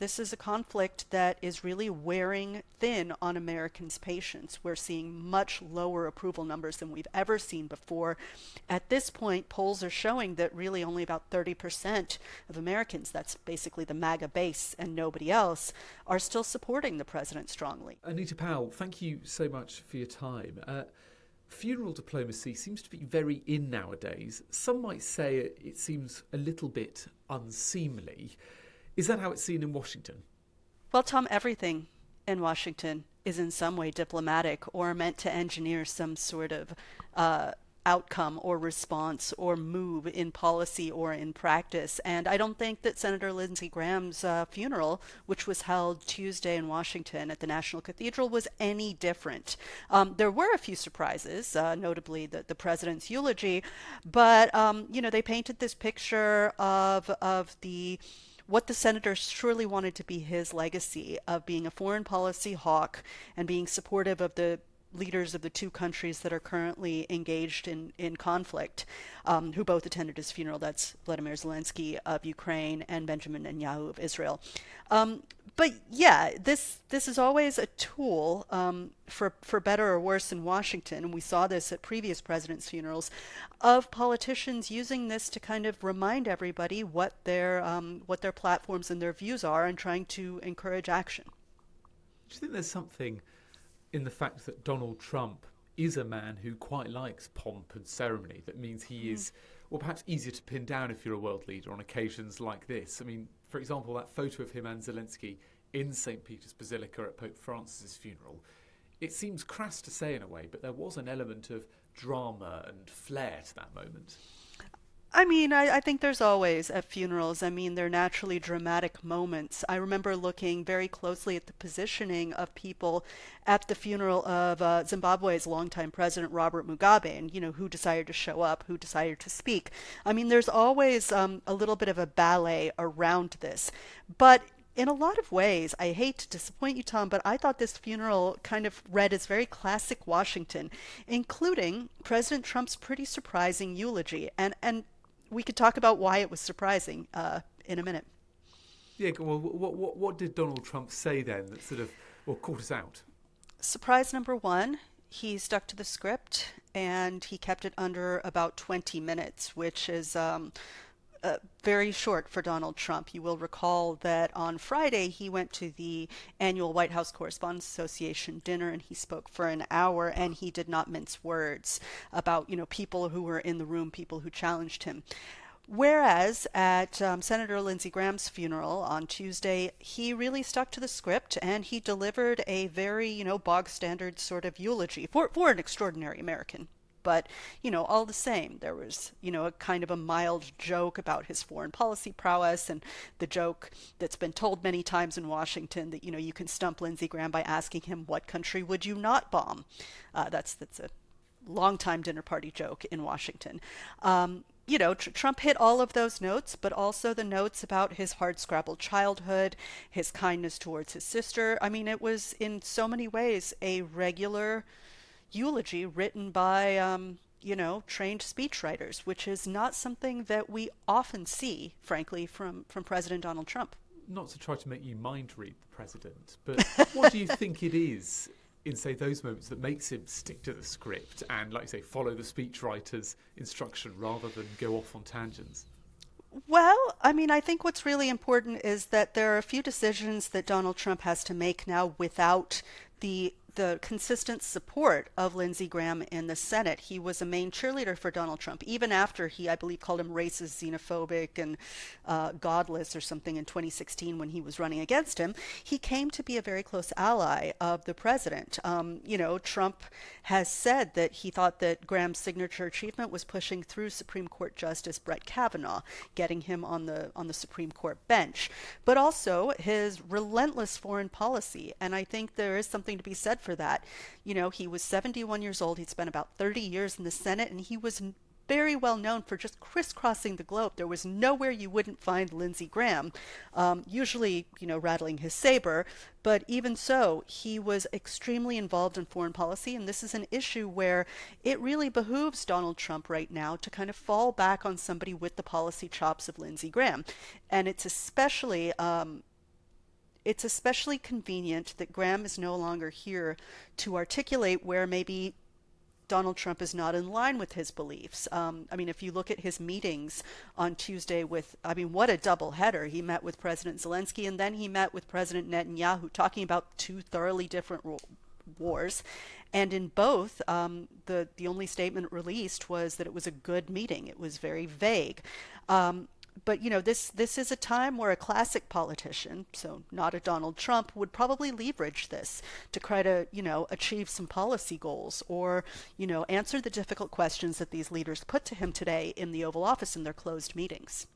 This is a conflict that is really wearing thin on Americans' patience. We're seeing much lower approval numbers than we've ever seen before. At this point, polls are showing that really only about 30% of Americans, that's basically the MAGA base and nobody else, are still supporting the president strongly. Anita Powell, thank you so much for your time. Funeral diplomacy seems to be very in nowadays. Some might say it seems a little bit unseemly. Is that how it's seen in Washington? Well, Tom, everything in Washington is in some way diplomatic or meant to engineer some sort of outcome or response or move in policy or in practice. And I don't think that Senator Lindsey Graham's funeral, which was held Tuesday in Washington at the National Cathedral, was any different. There were a few surprises, notably the president's eulogy, but they painted this picture of the what the senator surely wanted to be his legacy of being a foreign policy hawk and being supportive of the leaders of the two countries that are currently engaged in conflict, who both attended his funeral. That's Vladimir Zelensky of Ukraine and Benjamin Netanyahu of Israel. But yeah, this is always a tool for better or worse in Washington, and we saw this at previous presidents' funerals, of politicians using this to kind of remind everybody what their platforms and their views are, and trying to encourage action. Do you think there's something in the fact that Donald Trump is a man who quite likes pomp and ceremony that means he is, well, perhaps easier to pin down if you're a world leader on occasions like this? I mean, for example, that photo of him and Zelensky in St. Peter's Basilica at Pope Francis's funeral, it seems crass to say in a way, but there was an element of drama and flair to that moment. I mean, I think there's always at funerals. I mean, they're naturally dramatic moments. I remember looking very closely at the positioning of people at the funeral of Zimbabwe's longtime president, Robert Mugabe, and, who decided to show up, who decided to speak. I mean, there's always a little bit of a ballet around this. But in a lot of ways, I hate to disappoint you, Tom, but I thought this funeral kind of read as very classic Washington, including President Trump's pretty surprising eulogy. And we could talk about why it was surprising in a minute. Yeah, well, what did Donald Trump say then that sort of, well, caught us out? Surprise number one, he stuck to the script and he kept it under about 20 minutes, which is very short for Donald Trump. You will recall that on Friday he went to the annual White House Correspondents Association dinner and he spoke for an hour, and he did not mince words about, people who were in the room, people who challenged him. Whereas at Senator Lindsey Graham's funeral on Tuesday, he really stuck to the script and he delivered a very, bog standard sort of eulogy for an extraordinary American. But, all the same, there was, a kind of a mild joke about his foreign policy prowess, and the joke that's been told many times in Washington that, you can stump Lindsey Graham by asking him, what country would you not bomb? That's a longtime dinner party joke in Washington. Trump hit all of those notes, but also the notes about his hard-scrabbled childhood, his kindness towards his sister. I mean, it was in so many ways a regular eulogy written by, trained speechwriters, which is not something that we often see, frankly, from President Donald Trump. Not to try to make you mind read the president, but what do you think it is in, say, those moments that makes him stick to the script and, like you say, follow the speechwriter's instruction rather than go off on tangents? Well, I mean, I think what's really important is that there are a few decisions that Donald Trump has to make now without the consistent support of Lindsey Graham in the Senate. He was a main cheerleader for Donald Trump, even after he, I believe, called him racist, xenophobic, and godless or something in 2016 when he was running against him. He came to be a very close ally of the president. Trump has said that he thought that Graham's signature achievement was pushing through Supreme Court Justice Brett Kavanaugh, getting him on the Supreme Court bench, but also his relentless foreign policy. And I think there is something to be said for that. He was 71 years old. He'd spent about 30 years in the Senate, and he was very well known for just crisscrossing the globe. There was nowhere you wouldn't find Lindsey Graham, usually, rattling his saber. But even so, he was extremely involved in foreign policy. And this is an issue where it really behooves Donald Trump right now to kind of fall back on somebody with the policy chops of Lindsey Graham. And it's especially it's especially convenient that Graham is no longer here to articulate where maybe Donald Trump is not in line with his beliefs. I mean, if you look at his meetings on Tuesday what a double header. He met with President Zelensky and then he met with President Netanyahu, talking about two thoroughly different wars. And in both, the only statement released was that it was a good meeting. It was very vague. But this is a time where a classic politician, so not a Donald Trump, would probably leverage this to try to, achieve some policy goals or, answer the difficult questions that these leaders put to him today in the Oval Office in their closed meetings.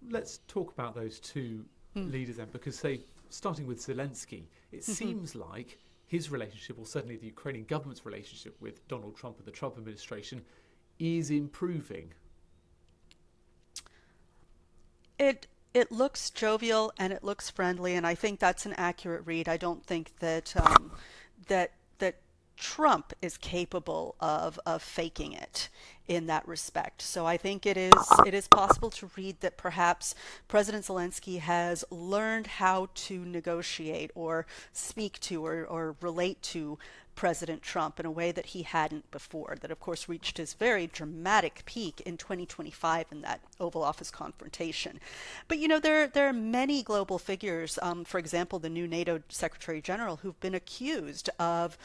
Let's talk about those two leaders then, because starting with Zelensky, it seems like his relationship, or certainly the Ukrainian government's relationship with Donald Trump and the Trump administration, is improving. It looks jovial and it looks friendly, and I think that's an accurate read. I don't think that that Trump is capable of faking it in that respect. So I think it is possible to read that perhaps President Zelensky has learned how to negotiate or speak to or relate to President Trump in a way that he hadn't before, that of course reached his very dramatic peak in 2025 in that Oval Office confrontation. But there are many global figures, for example, the new NATO Secretary General, who've been accused of,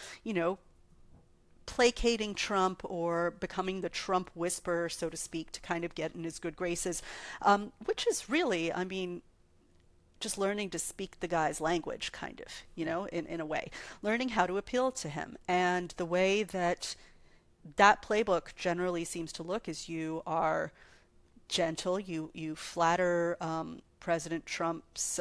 placating Trump or becoming the Trump whisperer, so to speak, to kind of get in his good graces, which is really, just learning to speak the guy's language, kind of, in a way, learning how to appeal to him. And the way that playbook generally seems to look is you are gentle, you flatter President Trump's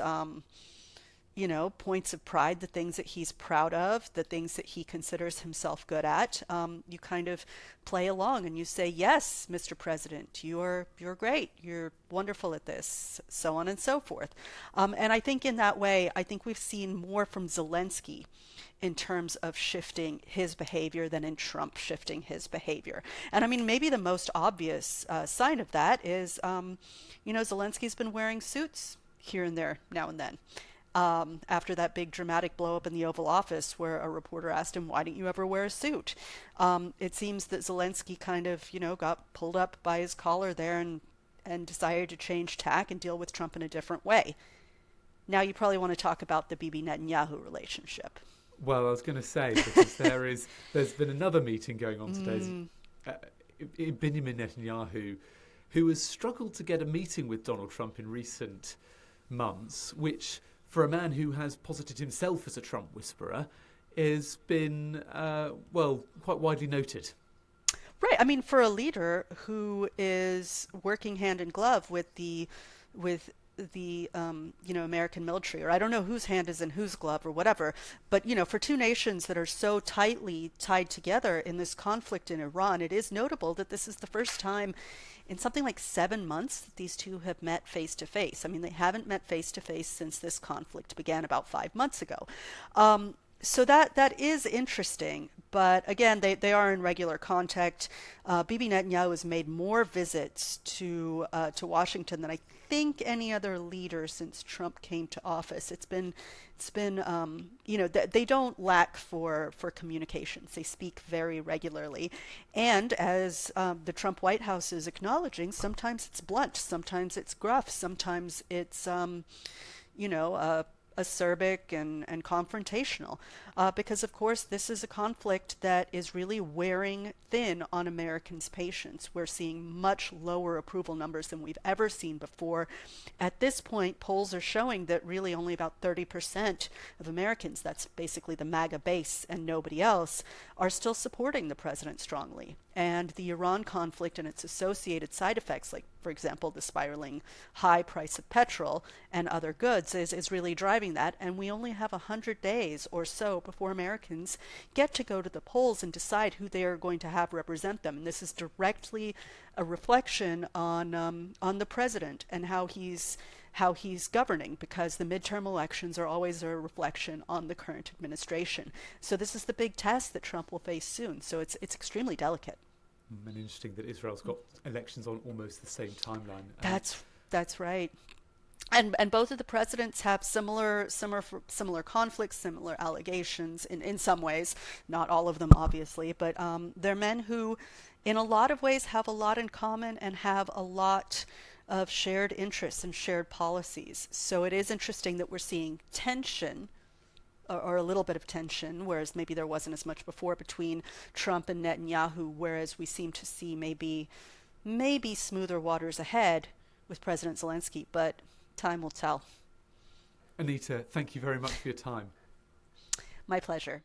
points of pride, the things that he's proud of, the things that he considers himself good at. You kind of play along and you say, yes, Mr. President, you're great. You're wonderful at this, so on and so forth. And I think in that way, I think we've seen more from Zelensky in terms of shifting his behavior than in Trump shifting his behavior. And maybe the most obvious sign of that is, Zelensky's been wearing suits here and there now and then. After that big dramatic blow up in the Oval Office where a reporter asked him, why don't you ever wear a suit? It seems that Zelensky kind of, got pulled up by his collar there and decided to change tack and deal with Trump in a different way. Now you probably want to talk about the Bibi Netanyahu relationship. Well, I was going to say, because there's been another meeting going on today. Benjamin Netanyahu, who has struggled to get a meeting with Donald Trump in recent months, which, for a man who has posited himself as a Trump whisperer, has been, quite widely noted. Right. For a leader who is working hand in glove with the American military, or I don't know whose hand is in whose glove or whatever, but, for two nations that are so tightly tied together in this conflict in Iran, it is notable that this is the first time in something like 7 months that these two have met face to face. They haven't met face to face since this conflict began about 5 months ago. So that is interesting. But again, they are in regular contact. Bibi Netanyahu has made more visits to Washington than I think any other leader since Trump came to office. It's been they don't lack for communications. They speak very regularly, and as the Trump White House is acknowledging, sometimes it's blunt, sometimes it's gruff, sometimes it's acerbic and confrontational, because of course this is a conflict that is really wearing thin on Americans' patience. We're seeing much lower approval numbers than we've ever seen before. At this point, polls are showing that really only about 30% of Americans, that's basically the MAGA base and nobody else, are still supporting the president strongly. And the Iran conflict and its associated side effects, like, for example, the spiraling high price of petrol and other goods, is really driving that. And we only have 100 days or so before Americans get to go to the polls and decide who they are going to have represent them. And this is directly a reflection on the president and how he's governing, because the midterm elections are always a reflection on the current administration. So this is the big test that Trump will face soon. So it's extremely delicate. And interesting that Israel's got elections on almost the same timeline. That's right. And both of the presidents have similar conflicts, similar allegations in some ways, not all of them obviously, but they're men who in a lot of ways have a lot in common and have a lot of shared interests and shared policies. So it is interesting that we're seeing tension, or a little bit of tension, whereas maybe there wasn't as much before, between Trump and Netanyahu, whereas we seem to see maybe smoother waters ahead with President Zelensky, but time will tell. Anita, thank you very much for your time. My pleasure.